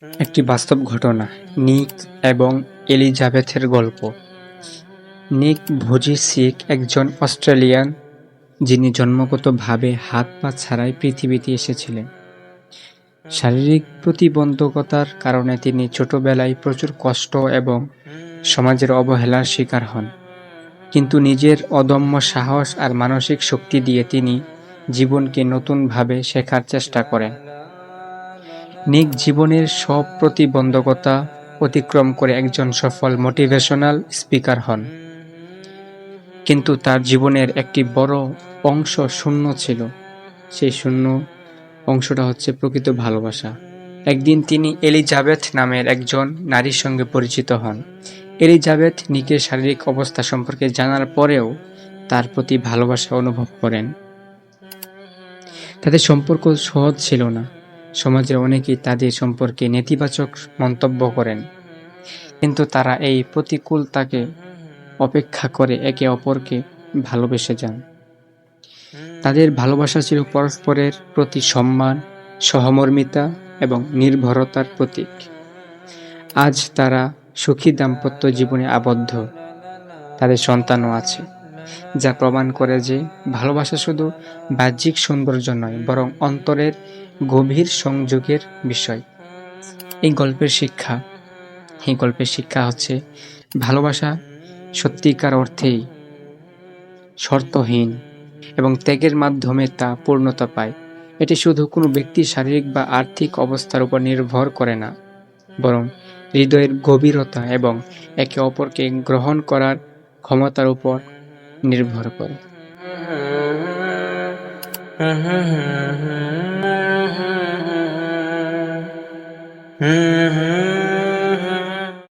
একটি বাস্তব ঘটনা, নিক এবং এলিজাবেথের গল্প। নিক ভুজিসিক একজন অস্ট্রেলিয়ান যিনি জন্মগতভাবে হাত-পা ছাড়াই পৃথিবীতে এসেছিলেন। শারীরিক প্রতিবন্ধকতার কারণে তিনি ছোটবেলায় প্রচুর কষ্ট এবং সমাজের অবহেলার শিকার হন। কিন্তু নিজের অদম্য সাহস আর মানসিক শক্তি দিয়ে তিনি জীবনকে নতুনভাবে শেখার চেষ্টা করেন। নিক জীবনের সব প্রতিবন্ধকতা অতিক্রম করে একজন সফল মোটিভেশনাল স্পিকার হন। কিন্তু তার জীবনের একটি বড় অংশ শূন্য ছিল। সেই শূন্য অংশটা হচ্ছে প্রকৃত ভালোবাসা। একদিন তিনি এলিজাবেথ নামের একজন নারীর সঙ্গে পরিচিত হন। এলিজাবেথ নিকের শারীরিক অবস্থা সম্পর্কে জানার পরেও তার প্রতি ভালোবাসা অনুভব করেন। তাদের সম্পর্ক সহজ ছিল না। সমাজের অনেকেই তাদের সম্পর্কে নেতিবাচক মন্তব্য করেন, কিন্তু তারা এই প্রতিকূলতাকে অপেক্ষা করে একে অপরকে ভালোবেসে যান। তাদের ভালোবাসা ছিল পরস্পরের প্রতি সম্মান, সহমর্মিতা এবং নির্ভরতার প্রতীক। আজ তারা সুখী দাম্পত্য জীবনে আবদ্ধ। তাদের সন্তানও আছে, যা প্রমাণ করে যে ভালোবাসা শুধু বাহ্যিক সৌন্দর্য নয়, বরং অন্তরের গভীর সংযোগের বিষয়। এই গল্পের শিক্ষা হচ্ছে ভালোবাসা সত্যিকার অর্থেই শর্তহীন এবং ত্যাগের মাধ্যমে তা পূর্ণতা পায়। এটি শুধু কোনো ব্যক্তির শারীরিক বা আর্থিক অবস্থার উপর নির্ভর করে না, বরং হৃদয়ের গভীরতা এবং একে অপরকে গ্রহণ করার ক্ষমতার উপর নির্ভর করে। হুম হুম